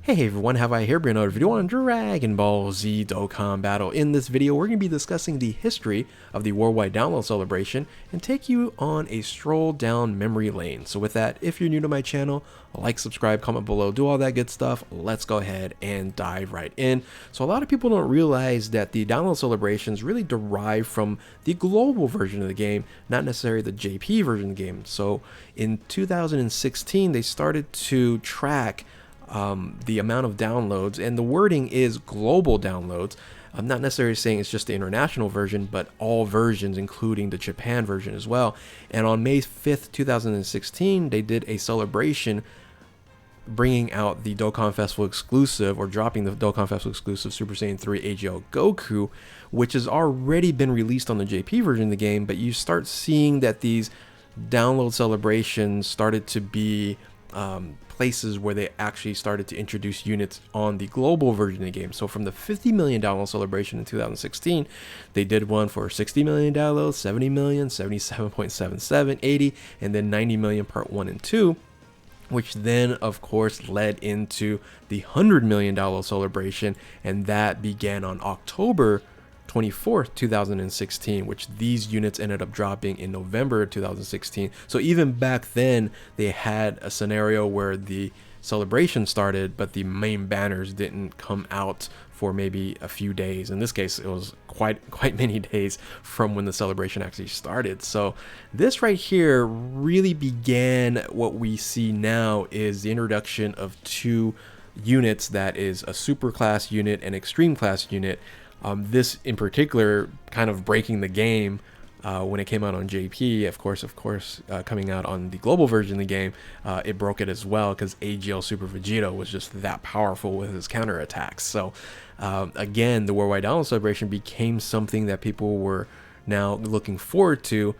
Hey everyone, have I here bring another video on Dragon Ball Z Dokkan Battle. In this video, we're going to be discussing the history of the worldwide download celebration and take you on a stroll down memory lane. So with that, if you're new to my channel, like, subscribe, comment below, do all that good stuff. Let's go ahead and dive right in. So a lot of people don't realize that the download celebrations really derive from the global version of the game, not necessarily the JP version of the game. So in 2016, they started to track the amount of downloads, and the wording is global downloads. I'm not necessarily saying it's just the international version, but all versions, including the Japan version as well. And on May 5th, 2016, they did a celebration bringing out the Dokkan Festival exclusive, or dropping the Dokkan Festival exclusive Super Saiyan 3 AGL Goku, which has already been released on the JP version of the game. But you start seeing that these download celebrations started to be places where they actually started to introduce units on the global version of the game. So from the 50 million download celebration in 2016, they did one for 60 million downloads, 70 million, 77.77, 80, and then 90 million part 1 and 2, which then of course led into the $100 million celebration, and that began on October 24th, 2016, which these units ended up dropping in November 2016. So even back then, they had a scenario where the celebration started, but the main banners didn't come out for maybe a few days. In this case, it was quite many days from when the celebration actually started. So this right here really began what we see now is the introduction of two units, that is a super class unit and extreme class unit. This in particular kind of breaking the game when it came out on JP. Of course, coming out on the global version of the game, it broke it as well, because AGL Super Vegito was just that powerful with his counterattacks. So again, the worldwide download celebration became something that people were now looking forward to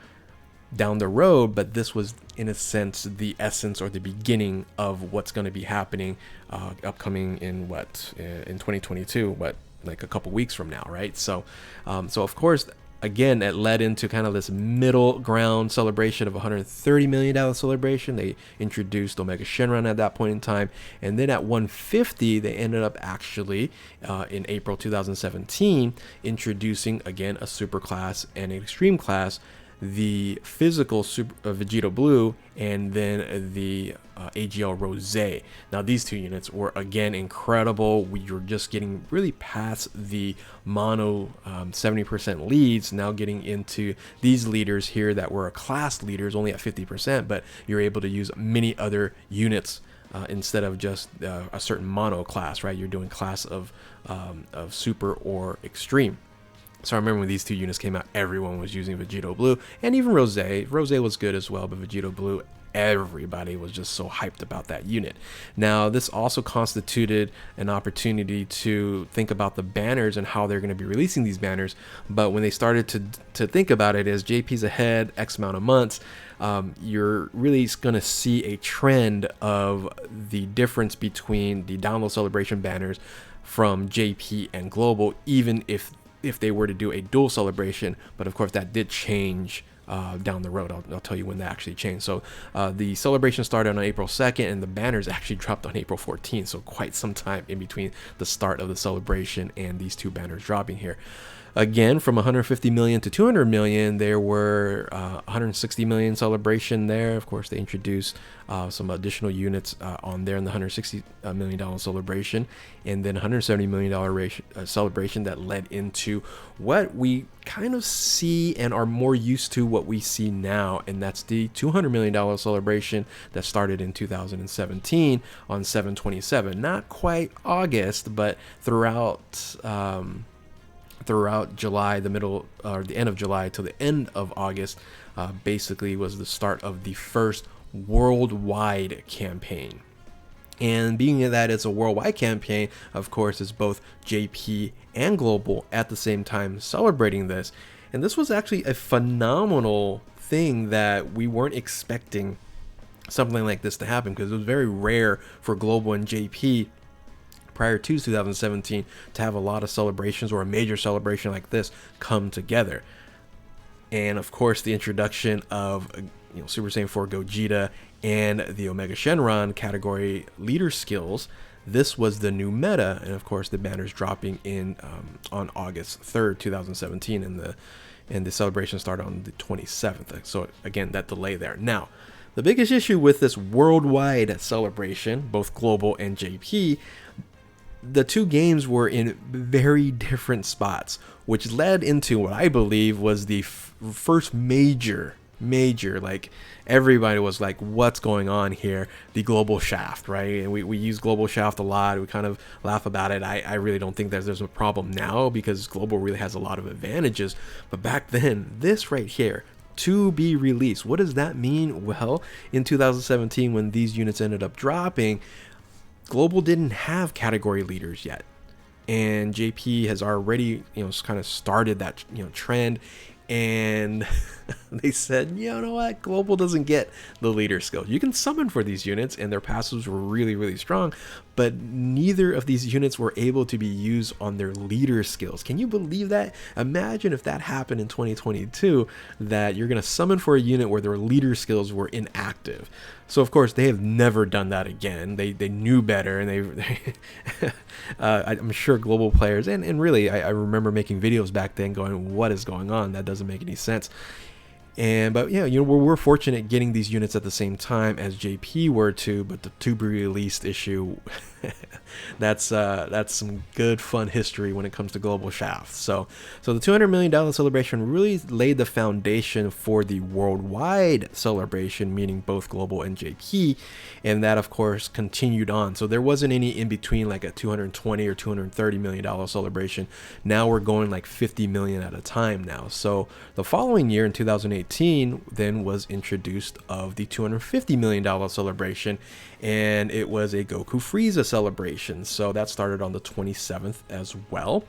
down the road, but this was in a sense the essence or the beginning of what's going to be happening upcoming in 2022, like a couple weeks from now, right? So of course, again, it led into kind of this middle ground celebration of $130 million celebration. They introduced Omega Shenron at that point in time, and then at 150 they ended up actually in April 2017 introducing again a super class and an extreme class, the physical Super Vegito Blue, and then the AGL Rose. Now these two units were again incredible. We were just getting really past the mono 70% leads, now getting into these leaders here that were class leaders only at 50%, but you're able to use many other units instead of just a certain mono class, right? You're doing class of super or extreme. So I remember when these two units came out, everyone was using Vegito Blue, and even Rose. Rose was good as well, but Vegito Blue, everybody was just so hyped about that unit. Now, this also constituted an opportunity to think about the banners and how they're going to be releasing these banners. But when they started to think about it as JP's ahead X amount of months, you're really going to see a trend of the difference between the download celebration banners from JP and global, even if they were to do a dual celebration. But of course that did change down the road. I'll tell you when that actually changed. So the celebration started on April 2nd, and the banners actually dropped on April 14th, so quite some time in between the start of the celebration and these two banners dropping here. Again, from 150 million to 200 million, there were 160 million celebration there. Of course, they introduced some additional units on there in the $160 million celebration, and then $170 million celebration that led into what we kind of see and are more used to what we see now, and that's the $200 million celebration that started in 2017 on 7/27. Not quite August, but throughout July, the middle or the end of July to the end of August, basically was the start of the first worldwide campaign. And being that it's a worldwide campaign, of course, it's both JP and global at the same time celebrating this. And this was actually a phenomenal thing that we weren't expecting something like this to happen, because it was very rare for global and JP prior to 2017 to have a lot of celebrations or a major celebration like this come together. And of course, the introduction of Super Saiyan 4 Gogeta and the Omega Shenron category leader skills, this was the new meta. And of course, the banner's dropping in on August 3rd, 2017, and the celebration started on the 27th. So again, that delay there. Now, the biggest issue with this worldwide celebration, both global and JP, the two games were in very different spots, which led into what I believe was the first major, like everybody was like, what's going on here? The global shaft, right? And we use global shaft a lot. We kind of laugh about it. I really don't think that there's a problem now because global really has a lot of advantages. But back then, this right here, to be released, what does that mean? Well, in 2017, when these units ended up dropping, global didn't have category leaders yet, and JP has already kind of started that trend, and they said, you know what, global doesn't get the leader skill. You can summon for these units and their passives were really strong, but neither of these units were able to be used on their leader skills. Can you believe that? Imagine if that happened in 2022, that you're going to summon for a unit where their leader skills were inactive. So of course they have never done that again. They knew better, and I'm sure global players, and really I remember making videos back then going, what is going on? That doesn't make any sense. But yeah, we're fortunate getting these units at the same time as JP were to, but the to be released issue, that's some good fun history when it comes to global shaft. So the $200 million celebration really laid the foundation for the worldwide celebration, meaning both global and JP, and that of course continued on. So there wasn't any in between, like a $220 or $230 million celebration. Now we're going like 50 million at a time now. So the following year in 2018 then was introduced of the $250 million celebration, and it was a Goku Frieza celebration. So that started on the 27th as well.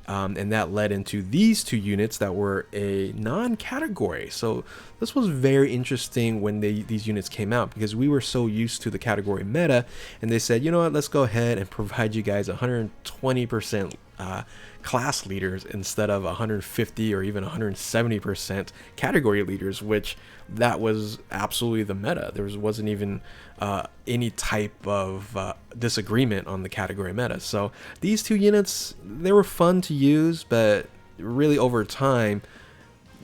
And that led into these two units that were a non-category. So this was very interesting when these units came out, because we were so used to the category meta, and they said, you know what, let's go ahead and provide you guys 120% class leaders instead of 150 or even 170% category leaders, which that was absolutely the meta. There wasn't even any type of disagreement on the category meta. So these two units, they were fun to use, but really over time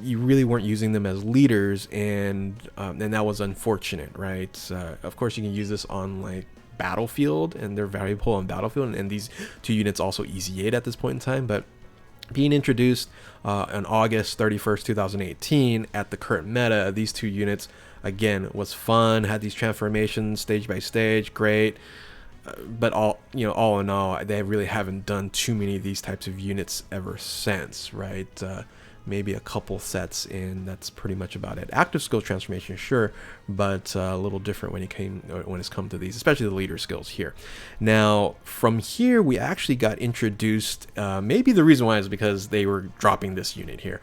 you really weren't using them as leaders, and that was unfortunate, right? Of course you can use this on like Battlefield, and they're valuable on Battlefield, and these two units also easy 8 at this point in time. But being introduced on August 31st 2018 at the current meta, these two units again was fun, had these transformations stage by stage, great. But all in all, they really haven't done too many of these types of units ever since, right? Maybe a couple sets, and that's pretty much about it. Active skill transformation, sure, but a little different when it's come to these, especially the leader skills here. Now, from here, we actually got introduced. Maybe the reason why is because they were dropping this unit here.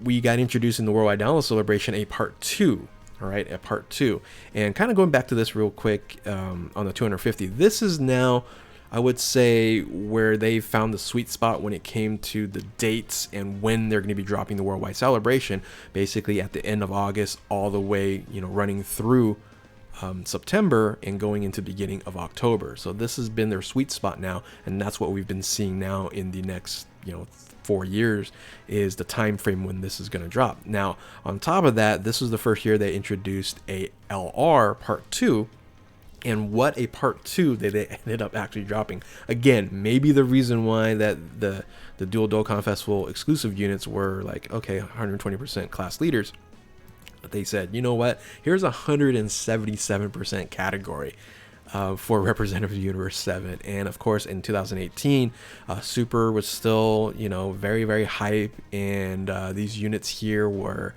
We got introduced in the Worldwide Download Celebration a Part 2. All right, a Part 2, and kind of going back to this real quick on the 250. This is now, I would say, where they found the sweet spot when it came to the dates and when they're going to be dropping the Worldwide Celebration, basically at the end of August all the way, running through September and going into the beginning of October. So this has been their sweet spot now, and that's what we've been seeing now in the next 4 years is the time frame when this is going to drop. Now on top of that, this was the first year they introduced a LR Part 2. And what a Part 2 they ended up actually dropping. Again, maybe the reason why that the Dual Dokkan Festival exclusive units were like, okay, 120% class leaders. But they said, you know what? Here's 177% category for Representative Universe 7. And of course, in 2018, Super was still, very, very hype. And these units here were...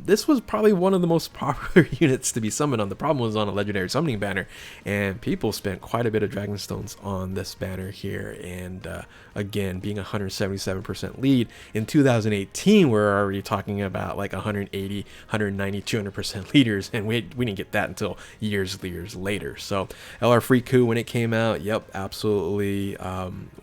this was probably one of the most popular units to be summoned on. The problem was on a legendary summoning banner, and people spent quite a bit of Dragon Stones on this banner here. And again, being 177% lead in 2018, we're already talking about like 180, 190, 200% leaders, and we didn't get that until years later. So LR Free Coup, when it came out, yep, absolutely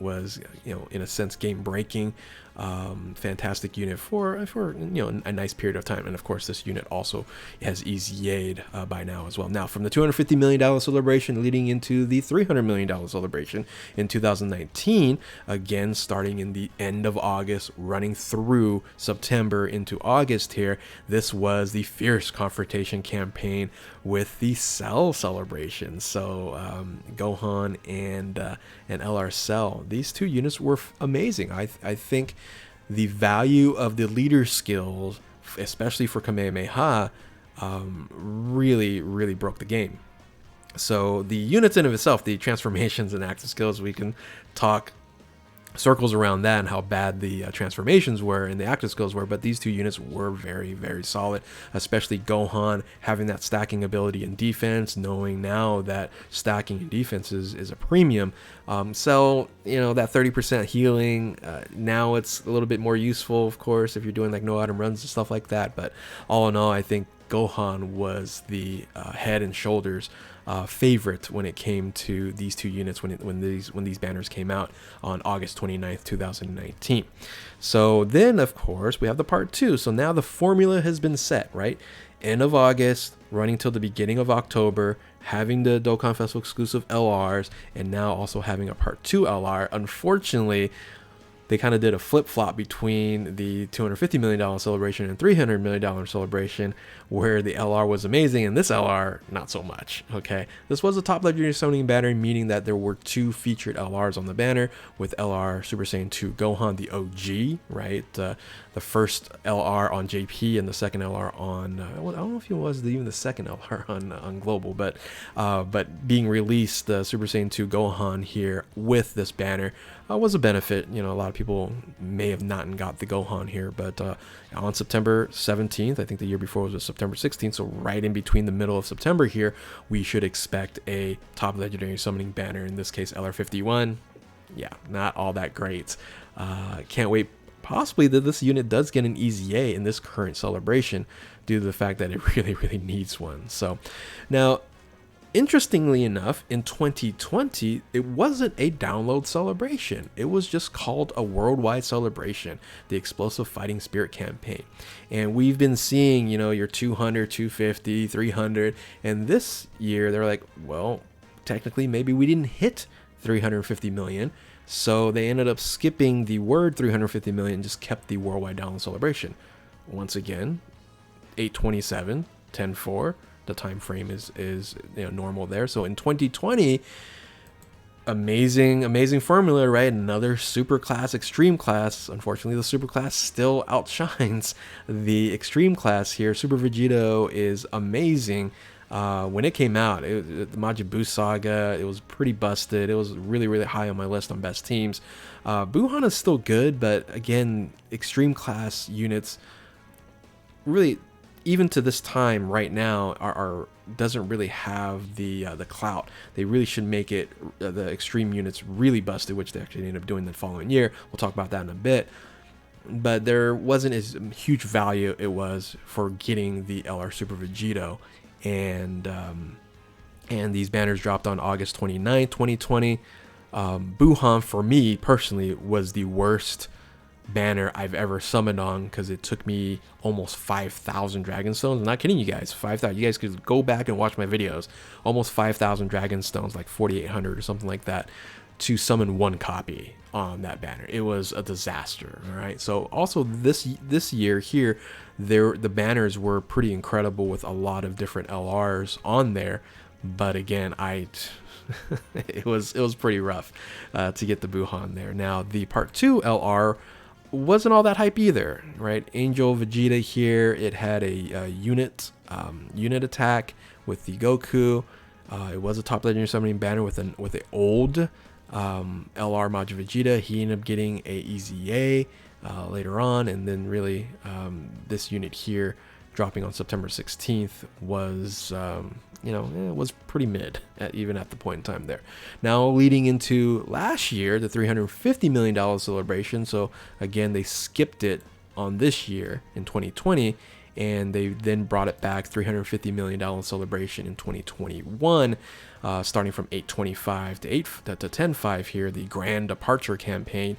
was in a sense game breaking. Fantastic unit for a nice period of time. And of course, this unit also has EZA'd by now as well. Now, from the $250 million celebration leading into the $300 million celebration in 2019, again starting in the end of August, running through September into August here, this was the Fierce Confrontation campaign with the Cell celebration. So Gohan and LR Cell, these two units were amazing. I think the value of the leader skills, especially for Kamehameha, really broke the game. So the units in of itself, the transformations and active skills, we can talk circles around that and how bad the transformations were and the active skills were, but these two units were very solid, especially Gohan having that stacking ability in defense, knowing now that stacking in defense is a premium. So that 30% healing, now it's a little bit more useful, of course, if you're doing like no item runs and stuff like that. But all in all, I think Gohan was the head and shoulders favorite when it came to these two units when these banners came out on August 29th, 2019. So then, of course, we have the part 2. So now the formula has been set, right? End of August, running till the beginning of October, having the Dokkan Festival exclusive LRs, and now also having a part 2 LR. Unfortunately, they kind of did a flip-flop between the $250 million celebration and $300 million celebration, where the LR was amazing and this LR not so much. Okay, this was a top legendary summoning banner, meaning that there were 2 featured LRs on the banner, with LR Super Saiyan 2 Gohan, the OG, right? The first LR on JP and the second LR on I don't know if it was even the second LR on Global, but being released, the Super Saiyan 2 Gohan here with this banner was a benefit. A lot of people may have not got the Gohan here, but on September 17th, I think the year before was September 16th, so right in between the middle of September here, we should expect a top legendary summoning banner, in this case LR51. Yeah, not all that great. Can't wait possibly that this unit does get an EZA in this current celebration, due to the fact that it really needs one. So now, interestingly enough, in 2020, it wasn't a download celebration. It was just called a worldwide celebration, the Explosive Fighting Spirit campaign. And we've been seeing, your 200, 250, 300. And this year, they're like, well, technically, maybe we didn't hit 350 million. So they ended up skipping the word 350 million and just kept the worldwide download celebration. Once again, 8/27, 10/4. The time frame is normal there. So in 2020, amazing formula, right? Another super class, extreme class. Unfortunately, the super class still outshines the extreme class here. Super Vegito is amazing. When it came out, the Majin Buu saga, it was pretty busted. It was really high on my list on best teams. Buhan is still good, but again, extreme class units really, even to this time right now, are doesn't really have the clout. They really should make it the extreme units really busted, which they actually ended up doing the following year. We'll talk about that in a bit. But there wasn't as huge value it was for getting the LR Super Vegito, and these banners dropped on August 29th, 2020. Buhan, for me personally, was the worst banner I've ever summoned on, because it took me almost 5,000 Dragon Stones. I'm not kidding you guys, 5,000. You guys could go back and watch my videos. Almost 5,000 Dragon Stones, like 4,800 or something like that, to summon one copy on that banner. It was a disaster. All right. So also this year here, the banners were pretty incredible with a lot of different LRs on there, but again, it was pretty rough to get the Buhan there. Now the Part 2 LR wasn't all that hype either, right? Angel Vegeta here, it had a unit attack with the Goku. It was a top legendary summoning banner with an old LR Majin Vegeta. He ended up getting a EZA later on, and then really this unit here dropping on September 16th was it was pretty mid even at the point in time there. Now leading into last year, the $350 million celebration. So again, they skipped it on this year in 2020, and they then brought it back, $350 million celebration in 2021, starting from 8/25 to 10/5 here, the Grand Departure campaign.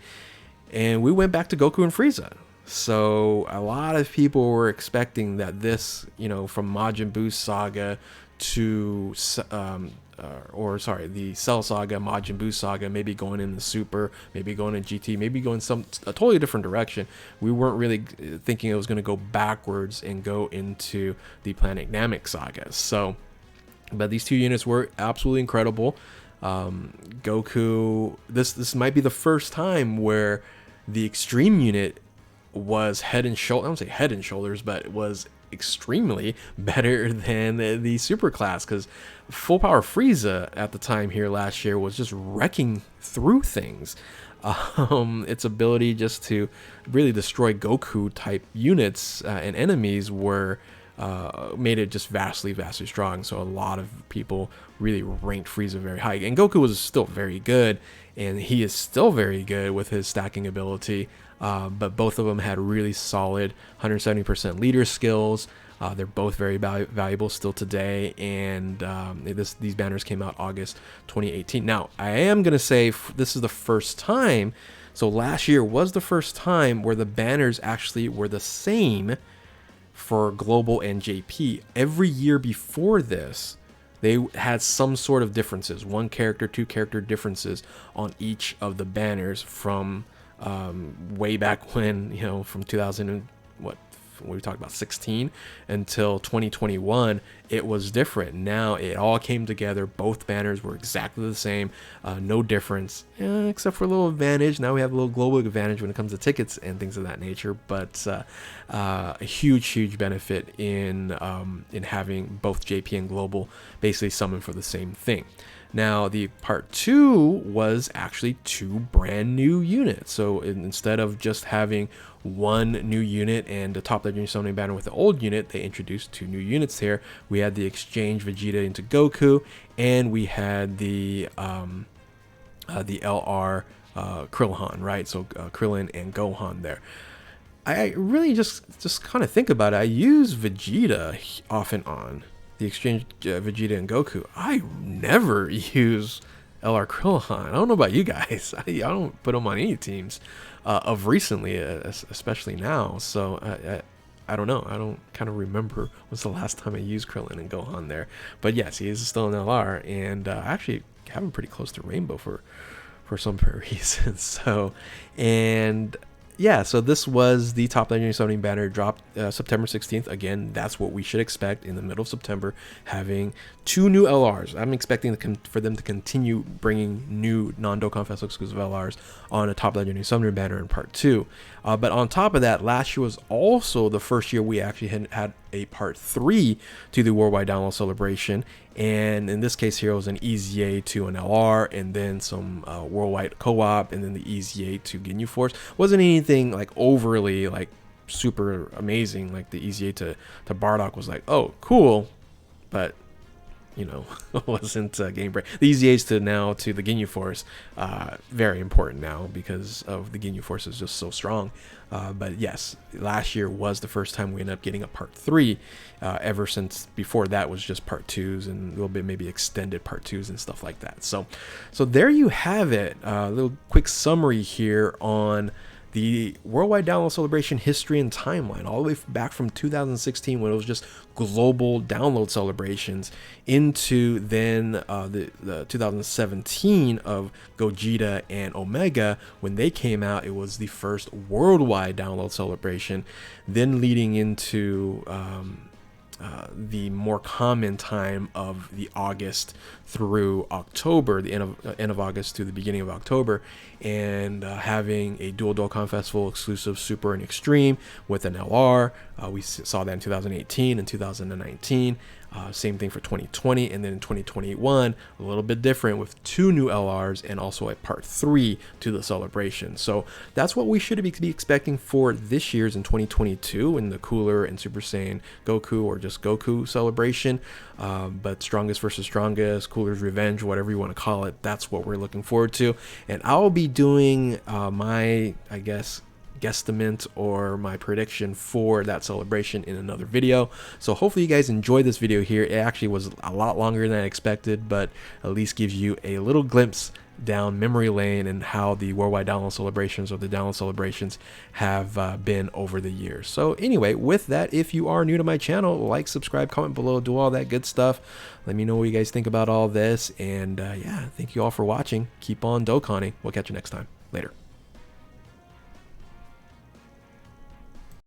and we went back to Goku and Frieza. So a lot of people were expecting that this, from Majin Buu saga to, the Cell saga, Majin Buu saga, maybe going in the Super, maybe going in GT, maybe going a totally different direction. We weren't really thinking it was going to go backwards and go into the Planet Namek saga. So, but these two units were absolutely incredible. Goku, this might be the first time where the Extreme unit was head and shoulders, I don't say head and shoulders, but it was extremely better than the Super class, because Full Power Frieza at the time here last year was just wrecking through things. Its ability just to really destroy Goku type units and enemies were made it just vastly strong. So a lot of people really ranked Frieza very high, and Goku was still very good, and he is still very good with his stacking ability. But both of them had really solid 170% leader skills. They're both very valuable still today, and these banners came out August 2018. Now, I am going to say this is the first time, so last year was the first time where the banners actually were the same for Global and JP. Every year before this, they had some sort of differences, 1 character, 2 character differences on each of the banners from way back when, from 2000 and what we talked about 16 until 2021, it was different. Now it all came together. Both banners were exactly the same, no difference, except for a little advantage. Now we have a little global advantage when it comes to tickets and things of that nature. But a huge benefit in having both JP and global basically summon for the same thing. Now, the part 2 was actually 2 brand new units. So instead of just having 1 new unit and the top legendary summoning banner with the old unit, they introduced 2 new units here. We had the exchange Vegeta into Goku, and we had the LR Krillin, right? So Krillin and Gohan there. I really just kind of think about it. I use Vegeta off and on. The exchange Vegeta and Goku. I never use LR Krillin. I don't know about you guys. I don't put them on any teams of recently, especially now. So I don't know. I don't kind of remember when's the last time I used Krillin and Gohan there. But yes, he is still an LR, and I actually have him pretty close to Rainbow for some reason. So, and yeah, so this was the top legendary summoning banner, dropped September 16th. Again, that's what we should expect in the middle of September, having 2 new LRs. I'm expecting for them to continue bringing new non-Dokkan Festival exclusive LRs on a top legendary summoning banner in part 2. But on top of that, last year was also the first year we actually had a part 3 to the worldwide download celebration, and in this case here it was an EZA to an LR, and then some worldwide co-op, and then the EZA to Ginyu Force. Wasn't anything like overly like super amazing. Like the EZA to Bardock was like, oh cool, but wasn't game break. The EZAs to the Ginyu Force, very important now because of the Ginyu Force is just so strong. But yes, last year was the first time we ended up getting a part 3. Ever since before that was just part 2s and a little bit maybe extended part 2s and stuff like that. So there you have it. A little quick summary here on the worldwide download celebration history and timeline, all the way back from 2016 when it was just global download celebrations, into then the 2017 of Gogeta and Omega. When they came out, it was the first worldwide download celebration, then leading into the more common time of the August through October, the end of August to the beginning of October, and having a dual Dokkan Festival exclusive Super and Extreme with an LR. We saw that in 2018 and 2019. Same thing for 2020, and then in 2021, a little bit different with 2 new LRs and also a part 3 to the celebration. So that's what we should be expecting for this year's in 2022 in the Cooler and Super Saiyan Goku, or just Goku celebration. But strongest versus strongest, Cooler's Revenge, whatever you want to call it, that's what we're looking forward to. And I'll be doing my, I guess, guesstimate or my prediction for that celebration in another video. So hopefully you guys enjoyed this video here. It actually was a lot longer than I expected, but at least gives you a little glimpse down memory lane and how the worldwide download celebrations or the download celebrations have been over the years. So anyway, with that, if you are new to my channel, like, subscribe, comment below, do all that good stuff. Let me know what you guys think about all this. And yeah, thank you all for watching. Keep on Dokkaning. We'll catch you next time. Later.